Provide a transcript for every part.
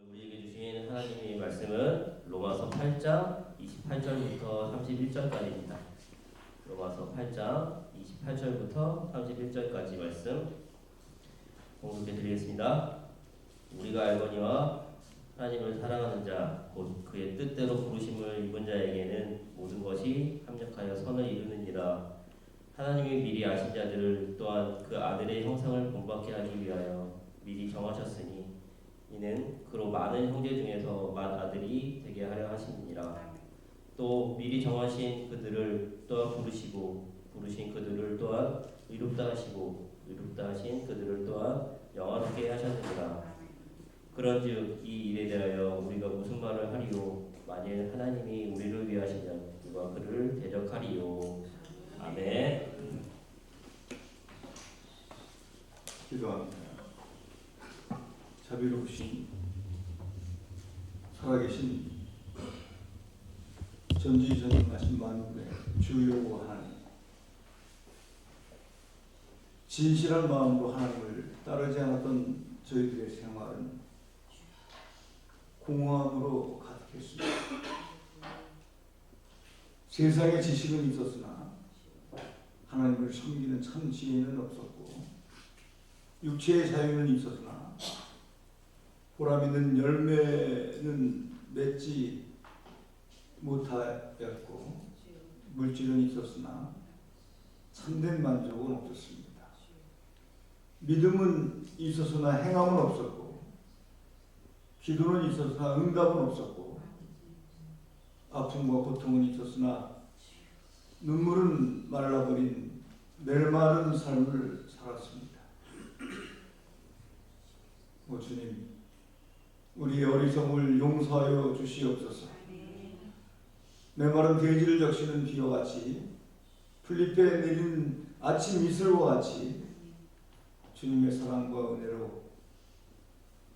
우리에게 주신 하나님의 말씀은 로마서 8장 28절부터 31절까지입니다. 로마서 8장 28절부터 31절까지 말씀 공독해 드리겠습니다. 우리가 알거니와 하나님을 사랑하는 자, 곧 그의 뜻대로 부르심을 입은 자에게는 모든 것이 합력하여 선을 이루느니라. 하나님이 미리 아신 자들을 또한 그 아들의 형상을 본받게 하기 위하여 미리 정하셨으니 이는 그로 많은 형제 중에서 만 아들이 되게 하려 하심이니라. 또 미리 정하신 그들을 또한 부르시고 부르신 그들을 또한 의롭다 하시고 의롭다 하신 그들을 또한 영화롭게 하셨느니라. 그런즉 이 일에 대하여 우리가 무슨 말을 하리요? 만일 하나님이 우리를 위하시면 누가 그를 대적하리요? 아멘. 기도합니다. 자비로우신 살아계신 전지전능하신 만물의 주요 하나님, 진실한 마음으로 하나님을 따르지 않았던 저희들의 생활은 공허함으로 가득했습니다. 세상의 지식은 있었으나 하나님을 섬기는 참 지혜는 없었고, 육체의 자유는 있었으나 보람 있는 열매는 맺지 못하였고, 물질은 있었으나 참된 만족은 없었습니다. 믿음은 있었으나 행함은 없었고, 기도는 있었으나 응답은 없었고, 아픔과 고통은 있었으나 눈물은 말라버린 메마른 삶을 살았습니다. 오 주님, 우리의 어리석음을 용서하여 주시옵소서. 메마른 대지를 적시는 비와 같이, 풀잎에 내린 아침 이슬과 같이 주님의 사랑과 은혜로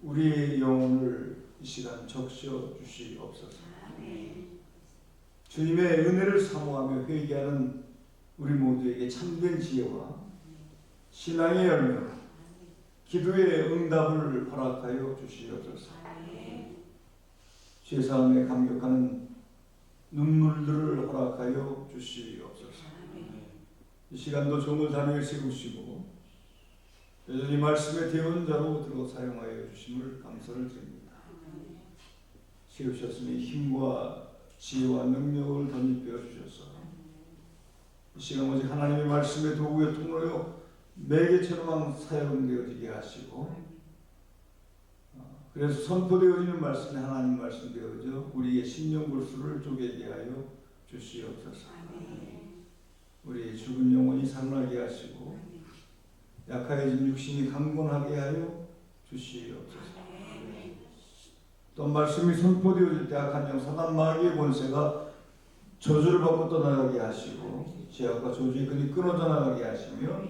우리의 영혼을 이 시간 적셔 주시옵소서. 주님의 은혜를 사모하며 회개하는 우리 모두에게 참된 지혜와 신앙의 열매로 기도의 응답을 허락하여 주시옵소서. 죄사함에 감격하는 눈물들을 허락하여 주시옵소서. 이 시간도 종을 단위에 세우시고 여전히 말씀의 대언자로 들어 사용하여 주심을 감사를 드립니다. 세우셨으니 힘과 지혜와 능력을 덧입혀 주셔서 이 시간 오직 하나님의 말씀의 도구에 통로요 매개처럼 사용되어지게 하시고, 그래서 선포되어지는 말씀이 하나님 말씀 되어져 우리의 심령 골수를 쪼개게 하여 주시옵소서. 우리의 죽은 영혼이 살아나게 하시고 약하여진 육신이 강건하게 하여 주시옵소서. 또 말씀이 선포되어질 때 악한 영 사단 마귀의 권세가 저주를 받고 떠나가게 하시고 죄악과 저주의 끈이 끊어져 나가게 하시며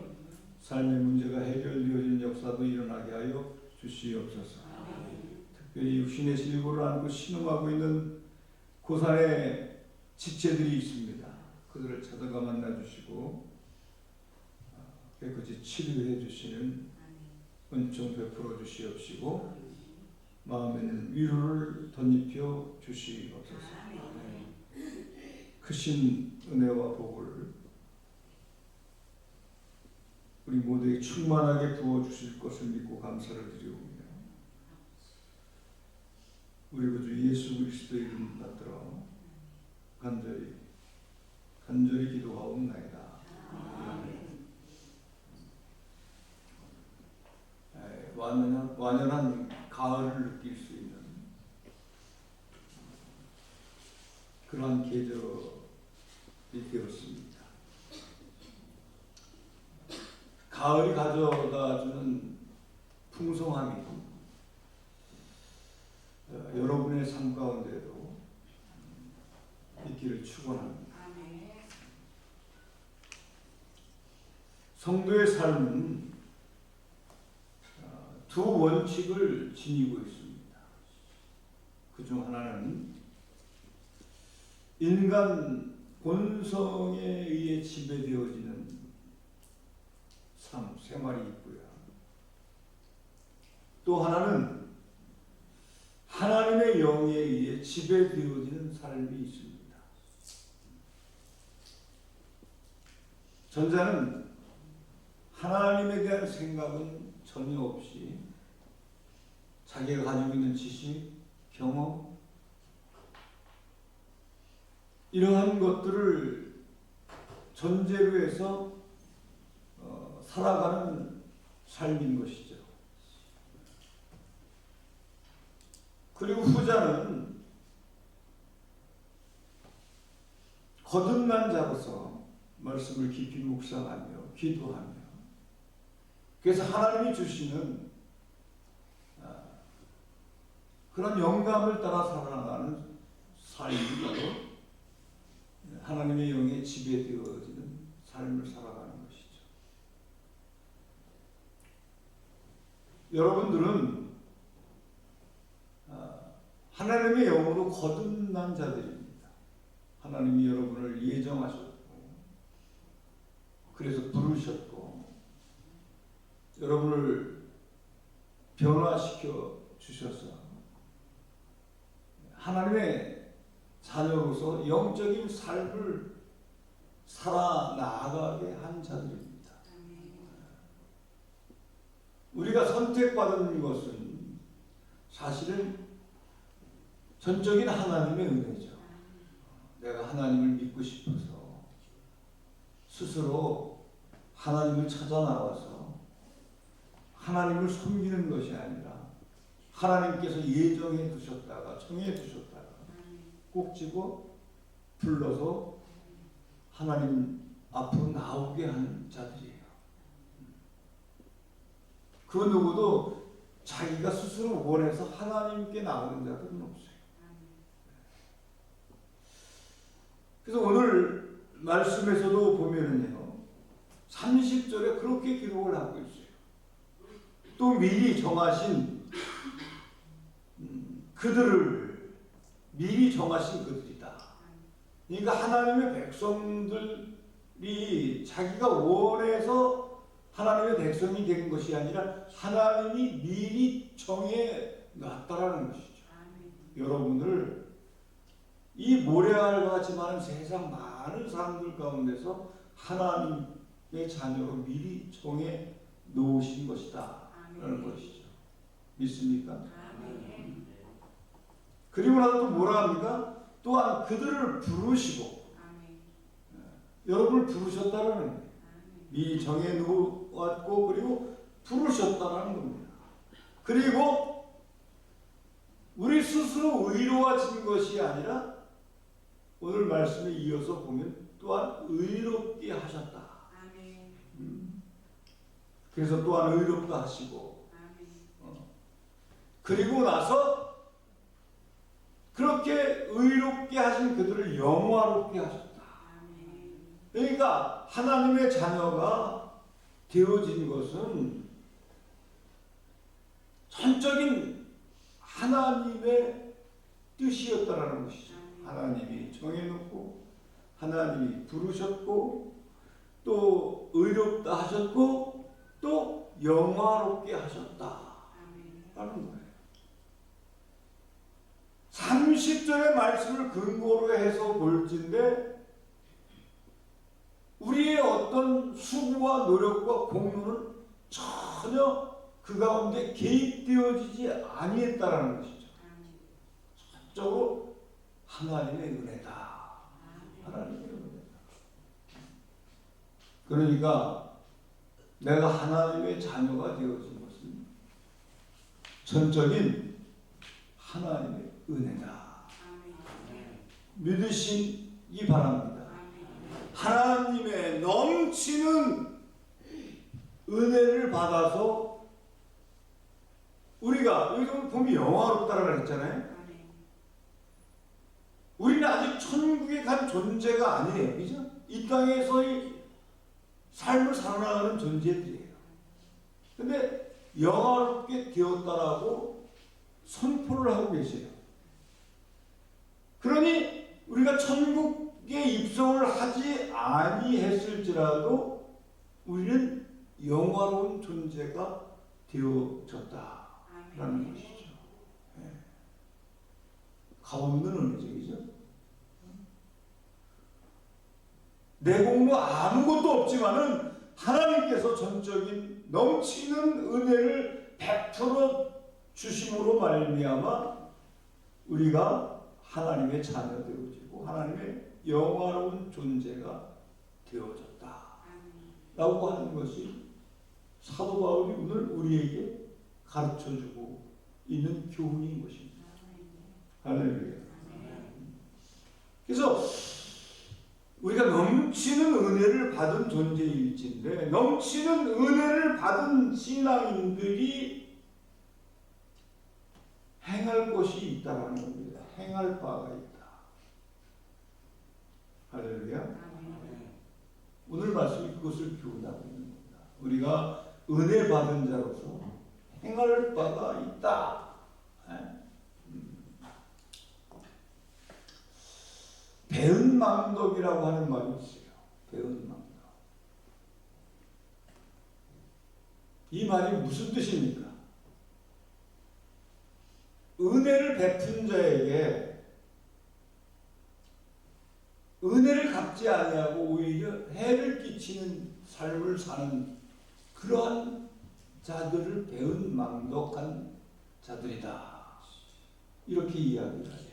삶의 문제가 해결되어진 역사도 일어나게 하여 주시옵소서. 특별히 육신의 질고를 안고 신음하고 있는 고산의 지체들이 있습니다. 그들을 찾아가 만나주시고 깨끗이 치료해 주시는 은총 베풀어 주시옵시고 마음에는 위로를 덧입혀 주시옵소서. 크신 은혜와 복을 우리 모두에게 충만하게 부어주실 것을 믿고 감사를 드리오며 우리 구주 예수 그리스도의 이름 받들어 간절히 기도하옵나이다. 완연한 가을을 느낄 수 있는 그러한 계절이 되었습니다. 가을이 가져다주는 풍성함이 여러분의 삶 가운데도 있기를 축원합니다. 성도의 삶은 두 원칙을 지니고 있습니다. 그중 하나는 인간 본성에 의해 지배되어지는 생활이 있고요. 또 하나는 하나님의 영에 의해 지배되어지는 삶이 있습니다. 전자는 하나님에 대한 생각은 전혀 없이 자기가 가지고 있는 지식, 경험, 이러한 것들을 전제로 해서 살아가는 삶인 것이죠. 그리고 후자는 거듭난 자로서 말씀을 깊이 묵상하며 기도하며, 그래서 하나님이 주시는 그런 영감을 따라 살아가는 삶이 바로 하나님의 영에 지배되어지는 삶을 살아가는 것이죠. 여러분들은 하나님의 영으로 거듭난 자들입니다. 하나님이 여러분을 예정하셨고, 그래서 부르셨고, 여러분을 변화시켜 주셔서 하나님의 자녀로서 영적인 삶을 살아나가게 한 자들입니다. 우리가 선택받은 것은 사실은 전적인 하나님의 은혜죠. 내가 하나님을 믿고 싶어서 스스로 하나님을 찾아 나와서 하나님을 섬기는 것이 아니라 하나님께서 예정해 두셨다가 정해 두셨다가 꼭 집어 불러서 하나님 앞으로 나오게 한 자들이에요. 그 누구도 자기가 스스로 원해서 하나님께 나오는 자들은 없어요. 그래서 오늘 말씀에서도 보면은요, 30절에 그렇게 기록을 하고 있어요. 또 미리 정하신 그들을 미리 정하신 그들이다. 그러니까 하나님의 백성들이 자기가 원해서 하나님의 백성이 된 것이 아니라 하나님이 미리 정해 놨다라는 것이죠. 여러분을 이 모래알과 같이 많은 세상 많은 사람들 가운데서 하나님의 자녀로 미리 정해 놓으신 것이다 라는 것이죠. 믿습니까? 그리고 나서 또 뭐라 합니까? 또한 그들을 부르시고, 여러분을 부르셨다라는 거예요. 미리 정해 놓았고, 그리고 부르셨다라는 겁니다. 그리고 우리 스스로 의로워진 것이 아니라 오늘 말씀에 이어서 보면 또한 의롭게 하셨다. 그래서 또한 의롭다 하시고, 그리고 나서 그렇게 의롭게 하신 그들을 영화롭게 하셨다. 그러니까 하나님의 자녀가 되어진 것은 전적인 하나님의 뜻이었다라는 것이죠. 하나님이 정해놓고, 하나님이 부르셨고, 또 의롭다 하셨고, 또 영화롭게 하셨다라는 거예요. 30절의 말씀을 근거로 해서 볼진데, 우리의 어떤 수고와 노력과 공로는 전혀 그 가운데 개입되어지지 아니했다라는 것이죠. 전적으로 하나님의 은혜다. 하나님의 은혜다. 그러니까 내가 하나님의 자녀가 되어진 것은 전적인 하나님의 은혜다. 믿으시기 바랍니다. 하나님의 넘치는 은혜를 받아서 우리가 여기서 보면 영화롭다라고 했잖아요. 우리는 아직 천국에 간 존재가 아니에요. 그죠? 이 땅에서의 삶을 살아나가는 존재들이에요. 근데 영화롭게 되었다라고 선포를 하고 계세요. 그러니 우리가 천국에 입성을 하지 아니했을지라도 우리는 영화로운 존재가 되어졌다라는 것이죠. 네. 값없는 은혜죠, 그죠? 내 공로 아무것도 없지만은 하나님께서 전적인 넘치는 은혜를 베풀어 주심으로 말미암아 우리가 하나님의 자녀 되어지고 하나님의 영화로운 존재가 되어졌다 라고 하는 것이 사도 바울이 오늘 우리에게 가르쳐주고 있는 교훈인 것입니다. 할렐루야. 그래서 우리가 넘치는 은혜를 받은 존재일진데 넘치는 은혜를 받은 신앙인들이 행할 것이 있다는 겁니다. 행할 바가 있다. 할렐루야. 오늘 말씀이 그것을 교훈하고 있는 겁니다. 우리가 은혜 받은 자로서 행할 바가 있다. 배은망덕이라고 하는 말이 있어요. 배은망덕. 이 말이 무슨 뜻입니까? 은혜를 베푼 자에게 은혜를 갚지 아니하고 오히려 해를 끼치는 삶을 사는 그러한 자들을 배은망덕한 자들이다. 이렇게 이야기를 하죠.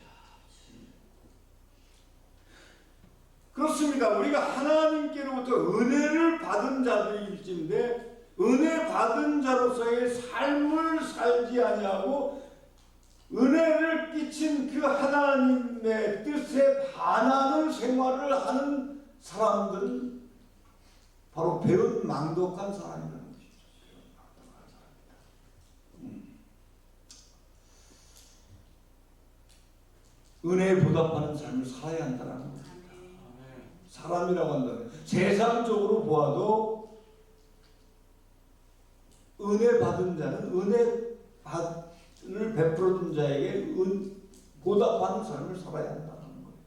그렇습니다. 우리가 하나님께로부터 은혜를 받은 자들일진데 은혜 받은 자로서의 삶을 살지 아니하고 은혜를 끼친 그 하나님의 뜻에 반하는 생활을 하는 사람들은 바로 배은망덕한 사람이라는 것이죠. 은혜에 보답하는 삶을 살아야 한다는 겁니다. 사람이라고 한다면 세상적으로 보아도 은혜 받은 자는 은혜를 베풀어준 자에게 보답하는 삶을 살아야 한다는 거예요.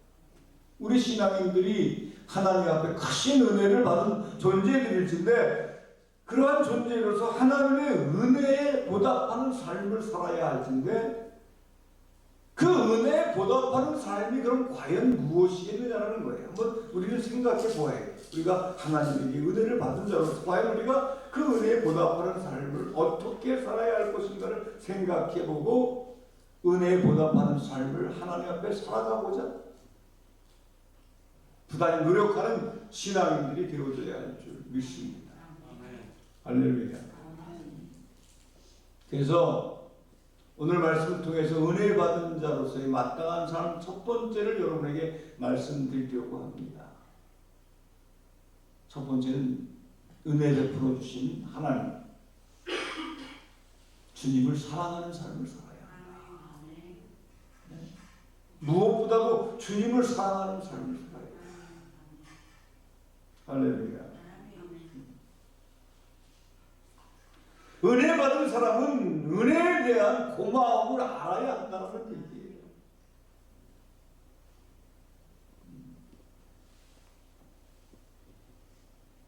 우리 신앙인들이 하나님 앞에 크신 은혜를 받은 존재들일진데 그러한 존재로서 하나님의 은혜에 보답하는 삶을 살아야 할 텐데 그 은혜에 보답하는 삶이 그럼 과연 무엇이겠느냐라는 거예요. 한번 우리는 생각해 보아야 해요. 우리가 하나님에게 은혜를 받은 자로서 과연 우리가 그 은혜에 보답하는 삶을 어떻게 살아야 할 것인가를 생각해 보고 은혜에 보답하는 삶을 하나님 앞에 살아가고자 부단히 노력하는 신앙인들이 되어져야 할 줄 믿습니다. 할렐루야. 그래서 오늘 말씀을 통해서 은혜 받은 자로서의 마땅한 삶 첫 번째를 여러분에게 말씀드리려고 합니다. 첫 번째는 은혜 베풀어 주신 하나님, 주님을 사랑하는 삶을 살아야 합니다. 네. 무엇보다도 주님을 사랑하는 삶을 살아야 합니다. 할렐루야. 은혜 받은 사람은 은혜에 대한 고마움을 알아야 한다는 얘기예요.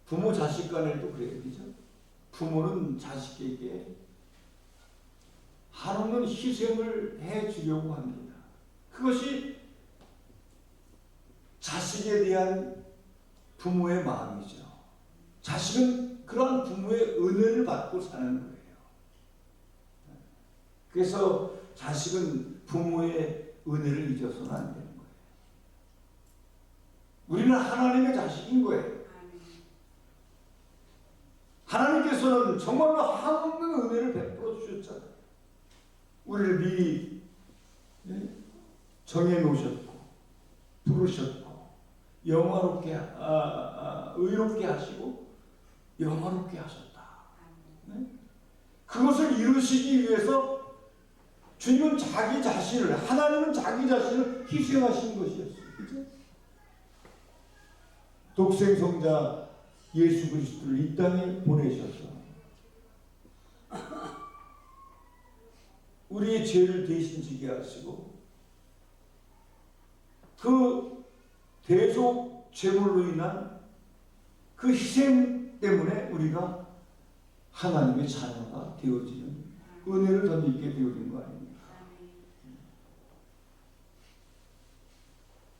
부모 자식 간에도 그래요. 그죠? 부모는 자식에게 한없는 희생을 해 주려고 합니다. 그것이 자식에 대한 부모의 마음이죠. 자식은 그런 부모의 은혜를 받고 사는 거예요. 그래서 자식은 부모의 은혜를 잊어서는 안 되는 거예요. 우리는 하나님의 자식인 거예요. 하나님께서는 정말로 한없는 은혜를 베풀어 주셨잖아요. 우리를 미리 정해 놓으셨고 부르셨고 영화롭게 의롭게 하시고 영화롭게 하셨다. 네? 그것을 이루시기 위해서 주님은 자기 자신을 하나님은 자기 자신을 희생하신 것이었어요. 그죠? 독생성자 예수 그리스도를 이 땅에 보내셔서 우리의 죄를 대신 지게 하시고 그 대속 제물로 인한 그 희생 때문에 우리가 하나님의 자녀가 되어지는 은혜를 덧입게 되어진 거 아닙니까?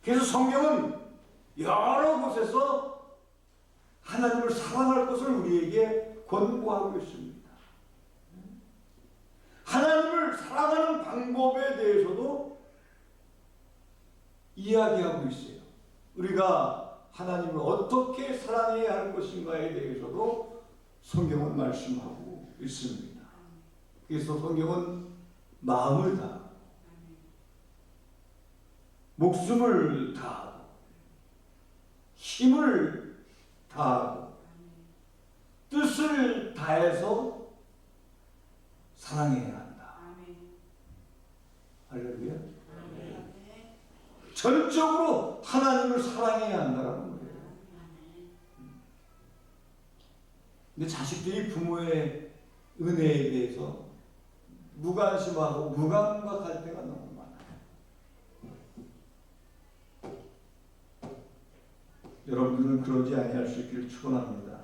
그래서 성경은 여러 곳에서 하나님을 사랑할 것을 우리에게 권고하고 있습니다. 하나님을 사랑하는 방법에 대해서도 이야기하고 있어요. 우리가 하나님을 어떻게 사랑해야 할 것인가에 대해서도 성경은 말씀하고 있습니다. 그래서 성경은 마음을 다하고 목숨을 다하고 힘을 다하고 뜻을 다해서 사랑해야 한다. 할렐루야. 전적으로 하나님을 사랑해야 한다는 거예요. 근데 자식들이 부모의 은혜에 대해서 무관심하고 무감각할 때가 너무 많아요. 여러분들은 그러지 아니할 수 있기를 축원합니다.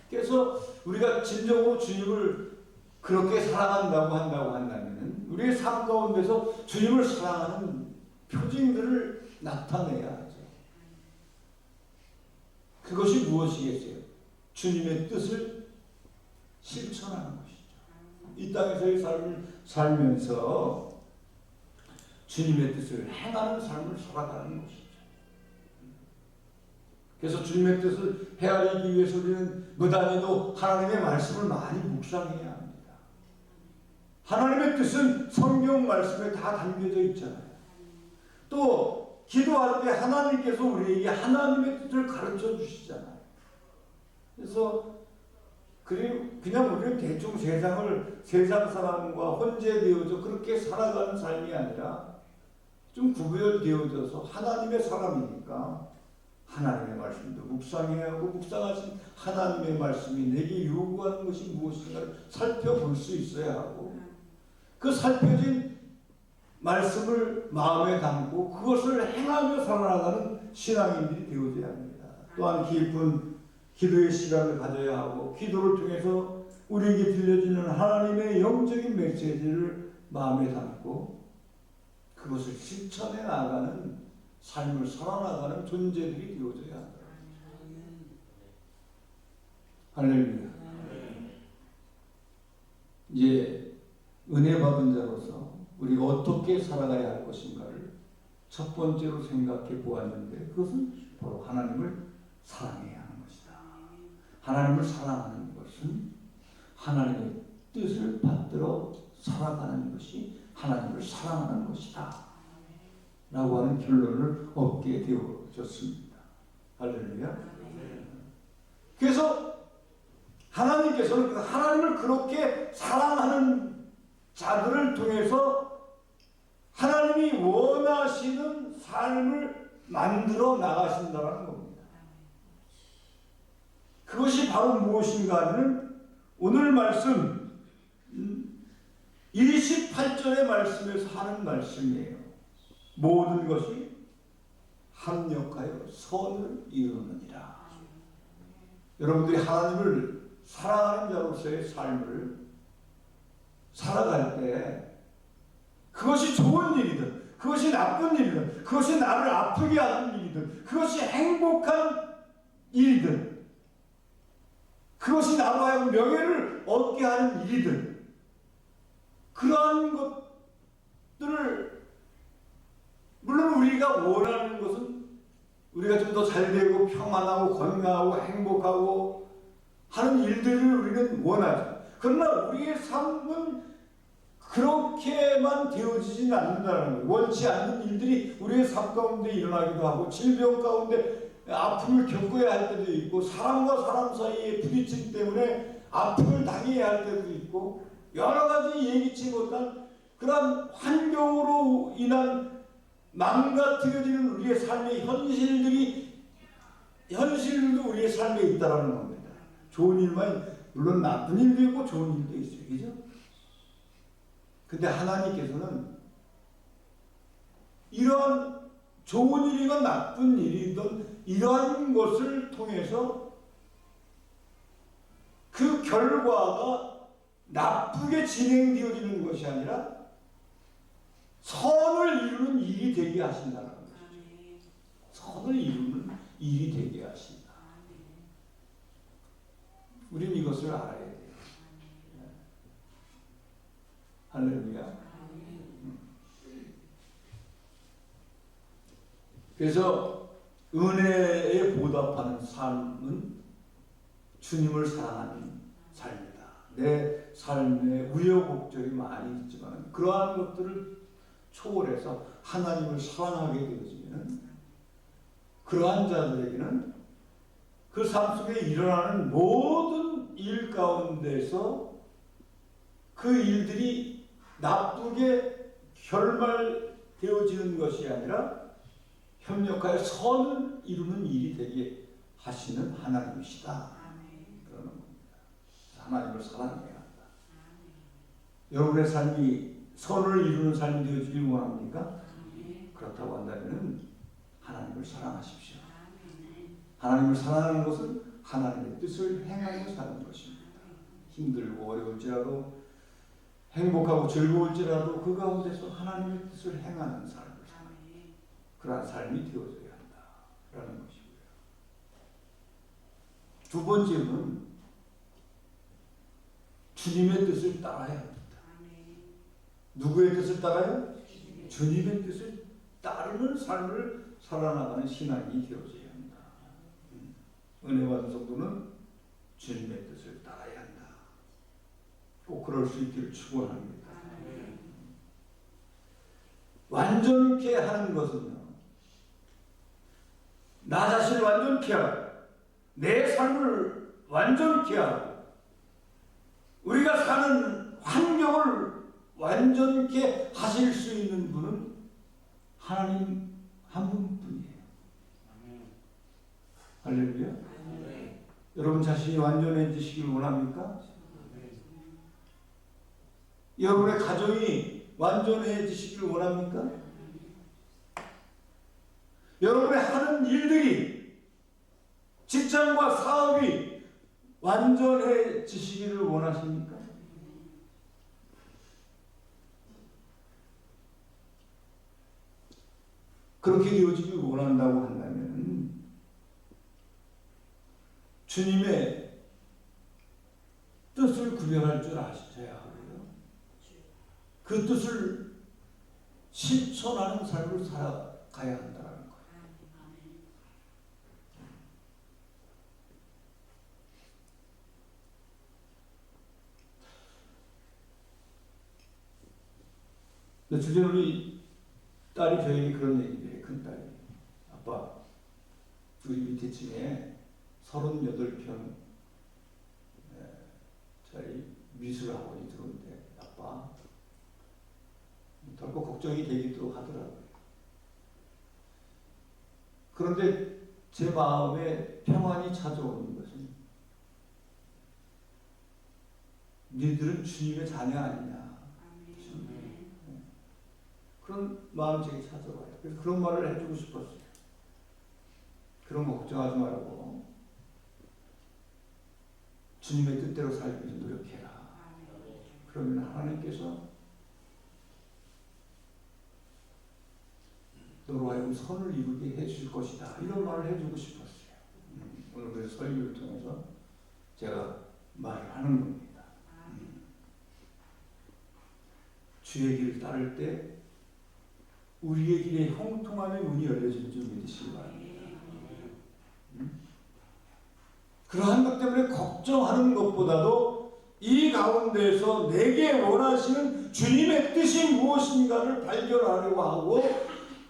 그래서 우리가 진정으로 주님을 그렇게 사랑한다고 한다면 우리의 삶 가운데서 주님을 사랑하는 표징들을 나타내야 하죠. 그것이 무엇이겠어요? 주님의 뜻을 실천하는 것이죠. 이 땅에서의 삶을 살면서 주님의 뜻을 행하는 삶을 살아가는 것이죠. 그래서 주님의 뜻을 헤아리기 위해서 우리는 무단히도 하나님의 말씀을 많이 묵상해야 합니다. 하나님의 뜻은 성경 말씀에 다 담겨져 있잖아요. 또 기도할 때 하나님께서 우리에게 하나님의 뜻을 가르쳐 주시잖아요. 그래서 그냥 우리는 대충 세상 사람과 혼재되어져 그렇게 살아가는 삶이 아니라 좀 구별되어져서 하나님의 사람이니까 하나님의 말씀도 묵상해야 하고 묵상하신 하나님의 말씀이 내게 요구하는 것이 무엇인가를 살펴볼 수 있어야 하고 그 살펴진 말씀을 마음에 담고 그것을 행하며 살아나가는 신앙인들이 되어져야 합니다. 또한 깊은 기도의 시간을 가져야 하고 기도를 통해서 우리에게 들려지는 하나님의 영적인 메시지를 마음에 담고 그것을 실천해 나가는 삶을 살아나가는 존재들이 되어져야 한다. 할렐루야. 이제 은혜 받은 자로서 우리가 어떻게 살아가야 할 것인가를 첫 번째로 생각해 보았는데 그것은 바로 하나님을 사랑해야 하는 것이다. 하나님을 사랑하는 것은 하나님의 뜻을 받들어 살아가는 것이 하나님을 사랑하는 것이다. 라고 하는 결론을 얻게 되어졌습니다. 할렐루야. 그래서 하나님께서는 하나님을 그렇게 사랑하는 자들을 통해서 하나님이 원하시는 삶을 만들어 나가신다는 겁니다. 그것이 바로 무엇인가 하는 오늘 말씀 28절의 말씀에서 하는 말씀이에요. 모든 것이 합력하여 선을 이루느니라. 여러분들이 하나님을 사랑하는 자로서의 삶을 살아갈 때 그것이 좋은 일이든 그것이 나쁜 일이든 그것이 나를 아프게 하는 일이든 그것이 행복한 일이든 그것이 나로 하여금 명예를 얻게 하는 일이든 그러한 것들을 물론 우리가 원하는 것은 우리가 좀 더 잘되고 평안하고 건강하고 행복하고 하는 일들을 우리는 원하죠. 그러나 우리의 삶은 그렇게만 되어지지는 않는다는 거예요. 원치 않는 일들이 우리의 삶 가운데 일어나기도 하고 질병 가운데 아픔을 겪어야 할 때도 있고 사람과 사람 사이의 부딪힘 때문에 아픔을 당해야 할 때도 있고 여러 가지 예기치 못한 그런 환경으로 인한 망가뜨려지는 우리의 삶의 현실들도 우리의 삶에 있다라는 겁니다. 좋은 일만 물론 나쁜 일도 있고 좋은 일도 있어요. 그죠? 근데 하나님께서는 이러한 좋은 일이건 나쁜 일이든 이러한 것을 통해서 그 결과가 나쁘게 진행되어지는 것이 아니라 선을 이루는 일이 되게 하신다는 것이죠. 선을 이루는 일이 되게 하신다. 우리는 이것을 알아야 돼요. 할렐루야. 그래서 은혜에 보답하는 삶은 주님을 사랑하는 삶이다. 내 삶에 우여곡절이 많이 있지만 그러한 것들을 초월해서 하나님을 사랑하게 되어지면 그러한 자들에게는 그 삶 속에 일어나는 모든 일 가운데서 그 일들이 나쁘게 결말되어지는 것이 아니라 협력하여 선을 이루는 일이 되게 하시는 하나님이시다. 그러는 겁니다. 하나님을 사랑해야 한다. 여러분의 삶이 선을 이루는 삶이 되어지길 원합니까? 그렇다고 한다면 하나님을 사랑하십시오. 하나님을 사랑하는 것은 하나님의 뜻을 행하며 사는 것입니다. 힘들고 어려울지라도 행복하고 즐거울지라도 그 가운데서 하나님의 뜻을 행하는 삶을 사는 그러한 삶이 되어져야 한다라는 것이고요. 두 번째는 주님의 뜻을 따라야 합니다. 누구의 뜻을 따라요? 주님의 뜻을 따르는 삶을 살아나가는 신앙이 되어져야 한다. 은혜 받은 성도는 주님의 뜻을 따라야 한다. 꼭 그럴 수 있기를 축원합니다. 완전케 하는 것은요, 나 자신을 완전케 하고 내 삶을 완전케 하고 우리가 사는 환경을 완전케 하실 수 있는 분은 하나님 한 분뿐이에요. 할렐루야. 여러분 자신이 완전해지시길 원합니까? 여러분의 가정이 완전해지시길 원합니까? 여러분의 하는 일들이, 직장과 사업이 완전해지시기를 원하십니까? 그렇게 되어지길 원한다고 한다면 주님의 뜻을 구별할 줄 아셔야 하고요. 그 뜻을 실천하는 삶을 살아가야 한다는 거예요. 며칠 전에 우리 딸이 저에게 그런 얘기를 해요. 큰딸이. 아빠, 우리 밑에 층에 38평 짜리 미술학원이 들어오는데 아빠, 덜컥 걱정이 되기도 하더라고요. 그런데 제 마음에 평안이 찾아오는 것은 너희들은 주님의 자녀 아니냐. 그런 마음이 제게 찾아와요. 그래서 그런 말을 해주고 싶었어요. 그런 거 걱정하지 말고 주님의 뜻대로 살기 위해서 노력해라. 그러면 하나님께서 너로 하여금 선을 이루게 해주실 것이다. 이런 말을 해주고 싶었어요. 오늘 그래서 설교를 통해서 제가 말을 하는 겁니다. 주의 길을 따를 때 우리의 길에 형통함의 문이 열려지는 줄 믿으시기 바랍니다. 그러한 것 때문에 걱정하는 것보다도 이 가운데서 내게 원하시는 주님의 뜻이 무엇인가를 발견하려고 하고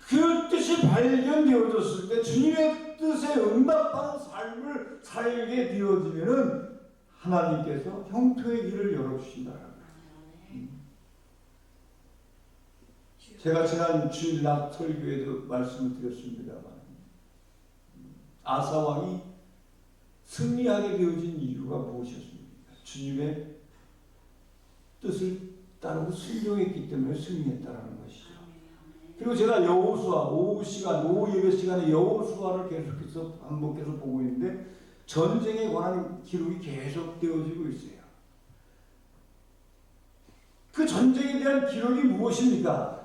그 뜻이 발견되어졌을 때 주님의 뜻에 응답하는 삶을 살게 되어지면은 하나님께서 형통의 길을 열어주신다는 거예요. 제가 지난 주일 낮 설교에도 말씀을 드렸습니다만 아사 왕이 승리하게 되어진 이유가 무엇이었습니까? 주님의 뜻을 따르고 순종했기 때문에 승리했다는 것이죠. 그리고 제가 여호수아 오후 시간, 오후 예배 시간에 여호수아를 계속해서 반복해서 보고 있는데 전쟁에 관한 기록이 계속 되어지고 있어요. 그 전쟁에 대한 기록이 무엇입니까?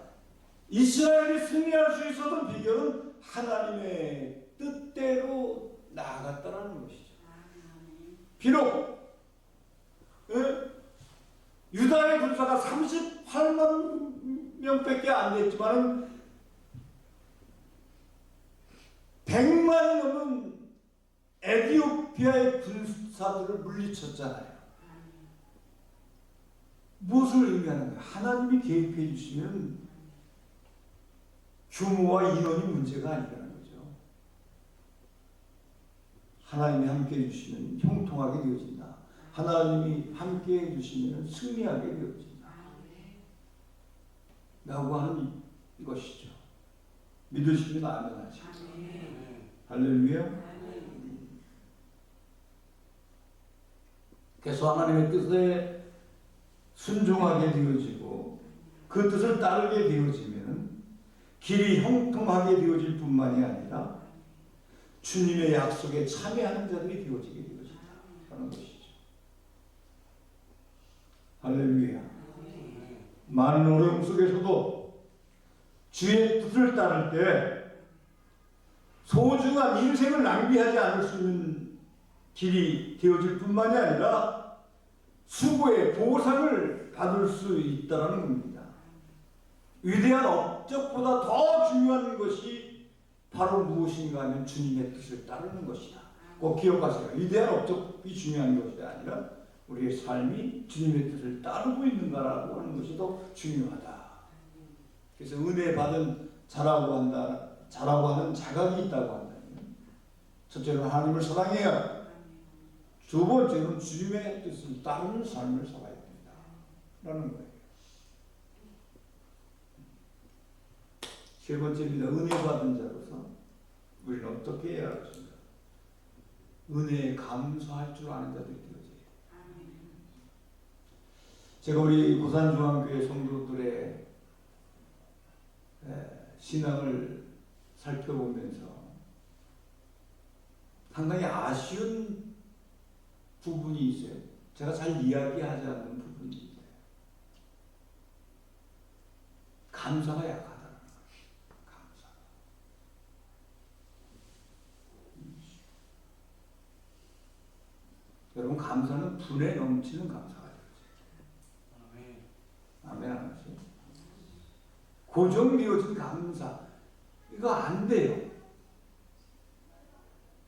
이스라엘이 승리할 수 있었던 비결은 하나님의 뜻대로 나아갔다는 것이죠. 비록 유다의 군사가 38만 명밖에 안 됐지만 100만이 넘는 에티오피아의 군사들을 물리쳤잖아요. 무엇을 의미하는가? 하나님이 개입해 주시면 규모와 인원이 문제가 아니라는 거죠. 하나님이 함께 해주시면 형통하게 되어진다. 하나님이 함께 해주시면 승리하게 되어진다. 라고 하는 것이죠. 믿으시면 아멘 하시죠. 할렐루야. 그래서 하나님의 뜻에 순종하게 되어지고 그 뜻을 따르게 되어지면 길이 형통하게 되어질 뿐만이 아니라 주님의 약속에 참여하는 자들이 되어지게 되어진다는 것이죠. 할렐루야. 많은 어려움 속에서도 주의 뜻을 따를 때 소중한 인생을 낭비하지 않을 수 있는 길이 되어질 뿐만이 아니라 수고의 보상을 받을 수 있다는 겁니다. 위대한 업적보다 더 중요한 것이 바로 무엇인가 하면 주님의 뜻을 따르는 것이다. 꼭 기억하세요. 위대한 업적이 중요한 것이 아니라 우리의 삶이 주님의 뜻을 따르고 있는가라고 하는 것이 더 중요하다. 그래서 은혜 받은 자라고 하는 자각이 있다고 한다면 첫째는 하나님을 사랑해야, 두 번째는 주님의 뜻을 따르는 삶을 살아야 된다라는 거예요. 세 번째입니다. 은혜 받은 자로서 우리는 어떻게 해야 하겠습니까? 은혜에 감사할 줄 아는 자들이 되어져요. 제가 우리 고산중앙교회 성도들의 신앙을 살펴보면서 상당히 아쉬운 부분이 있어요. 제가 잘 이야기하지 않는 부분인데 감사가 약하다는 거예요. 감사. 여러분, 감사는 분에 넘치는 감사가 되어져요. 아멘 하세요. 고정되어진 감사, 이거 안 돼요.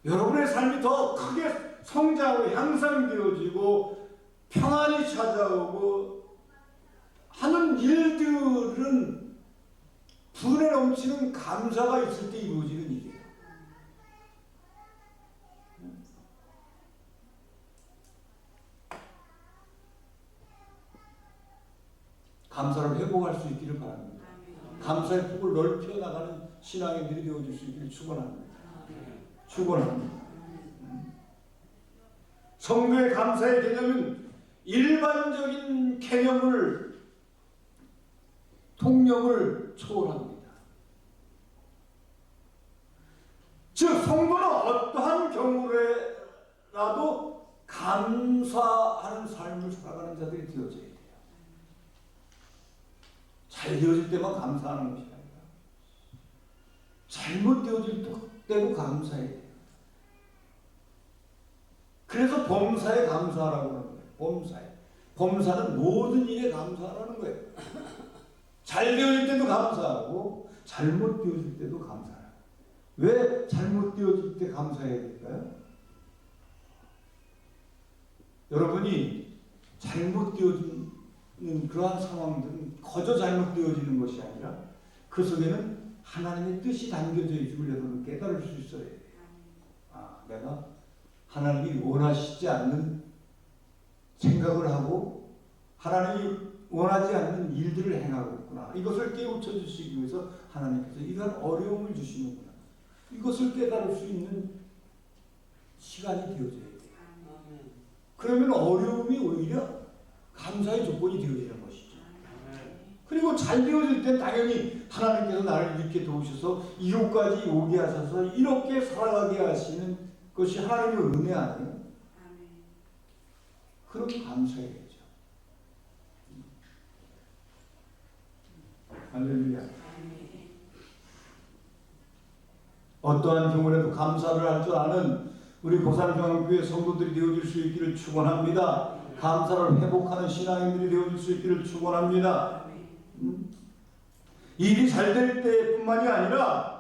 여러분의 삶이 더 크게 성장하고 향상되어지고 평안이 찾아오고 하는 일들은 분에 넘치는 감사가 있을 때 이루어지는 일이에요. 감사를 회복할 수 있기를 바랍니다. 감사의 폭을 넓혀 나가는 신앙의 일이 되어질 수 있기를 축원합니다. 축원합니다. 성도의 감사의 개념은 일반적인 개념을 통념을 초월합니다. 즉 성도는 어떠한 경우라도 감사하는 삶을 살아가는 자들이 되어져야 돼요. 잘 되어질 때만 감사하는 것이 아니라 잘못 되어질 때도 감사해야 돼요. 그래서 범사에 감사하라고 하는 거예요. 범사에. 범사는 모든 일에 감사하라는 거예요. 잘 되어질 때도 감사하고 잘못 되어질 때도 감사하라. 왜 잘못 되어질 때 감사해야 될까요? 여러분이 잘못 되어지는 그러한 상황들은 거저 잘못 되어지는 것이 아니라 그 속에는 하나님의 뜻이 담겨져 있음을 여러분 깨달을 수 있어야 돼요. 아, 내가 하나님이 원하시지 않는 생각을 하고 하나님이 원하지 않는 일들을 행하고 있구나. 이것을 깨우쳐 주시기 위해서 하나님께서 이러한 어려움을 주시는구나. 이것을 깨달을 수 있는 시간이 되어져야 돼요. 그러면 어려움이 오히려 감사의 조건이 되어지는 것이죠. 그리고 잘 되어질 땐 당연히 하나님께서 나를 이렇게 도우셔서 이곳까지 오게 하셔서 이렇게 살아가게 하시는 것이 하나님의 은혜 아니에요? 그럼 감사해야죠. 할렐루야. 어떠한 경우라도 감사를 할 줄 아는 우리 고산중앙교회 성도들이 되어질 수 있기를 축원합니다. 감사를 회복하는 신앙인들이 되어질 수 있기를 축원합니다. 일이 잘 될 때뿐만이 아니라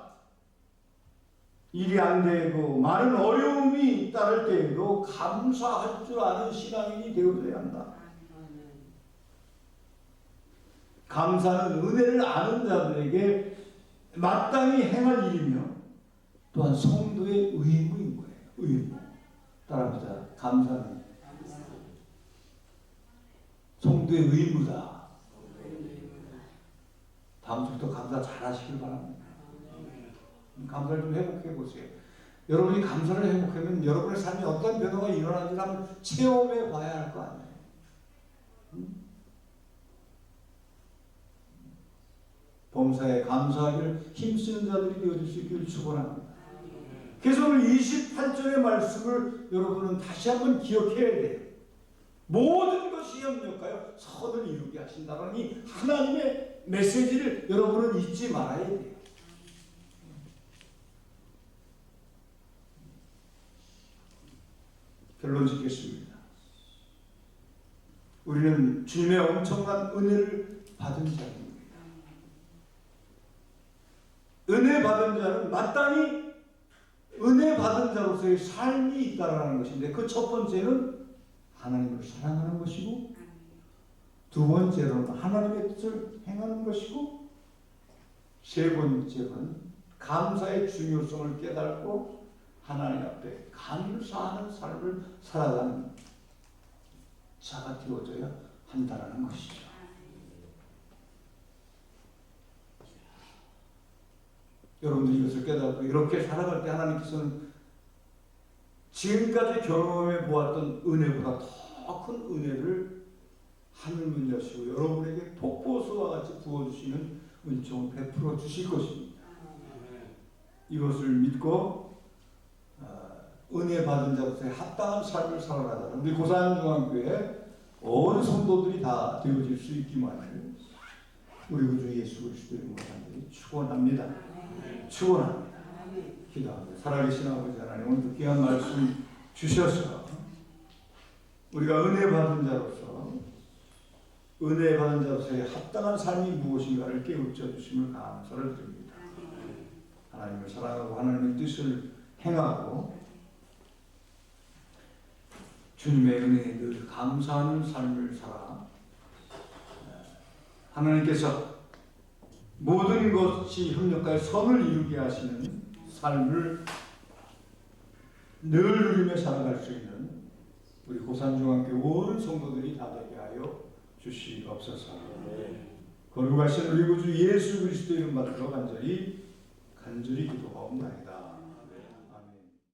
일이 안 되고 많은 어려움이 따를 때에도 감사할 줄 아는 신앙인이 되어져야 한다. 감사는 은혜를 아는 자들에게 마땅히 행할 일이며 또한 성도의 의무인 거예요. 의무. 따라합시다. 감사는 성도의 의무다. 다음 주부터 감사 잘 하시길 바랍니다. 감사를 좀 회복해 보세요. 여러분이 감사를 회복하면 여러분의 삶에 어떤 변화가 일어나는지 한번 체험해 봐야 할 거 아니에요. 범사에 감사하기를 힘쓰는 자들이 되어질 수 있기를 축원합니다. 그래서 오늘 28절의 말씀을 여러분은 다시 한번 기억해야 돼요. 모든 것이 협력하여 선을 이루게 하신다는 이 하나님의 메시지를 여러분은 잊지 말아야 돼요. 결론 짓겠습니다. 우리는 주님의 엄청난 은혜를 받은 자입니다. 은혜 받은 자는 마땅히 은혜 받은 자로서의 삶이 있다는 것인데 그 첫 번째는 하나님을 사랑하는 것이고 두 번째로는 하나님의 뜻을 행하는 것이고 세 번째는 감사의 중요성을 깨닫고 하나님 앞에 감사하는 삶을 살아가는 자가 되어져야 한다는 것이죠. 여러분들이 이것을 깨닫고 이렇게 살아갈 때 하나님께서는 지금까지 경험해 보았던 은혜보다 더 큰 은혜를 하늘문 여시고 여러분에게 폭포수와 같이 부어주시는 은총을 베풀어 주실 것입니다. 이것을 믿고 은혜 받은 자로서의 합당한 삶을 살아가는 우리 고산중앙교회 온 성도들이 다 되어질 수 있기만을 우리 구주 예수 그리스도의 모양들이 축원합니다. 축원합니다. 기도합니다. 살아계신 아버지 하나님, 오늘도 귀한 말씀 주셔서 우리가 은혜 받은 자로서 은혜의 합당한 삶이 무엇인가를 깨우쳐 주심을 감사를 드립니다. 하나님을 사랑하고 하나님의 뜻을 행하고 주님의 은혜에 늘 감사하는 삶을 살아 하나님께서 모든 것이 협력하여 선을 이루게 하시는 삶을 늘 누리며 살아갈 수 있는 우리 고산중앙교회 온 성도들이 다 되게 하여 주시옵소서. 거룩하신 우리 구주 예수 그리스도의 이름 받들어 간절히 기도하옵나이다.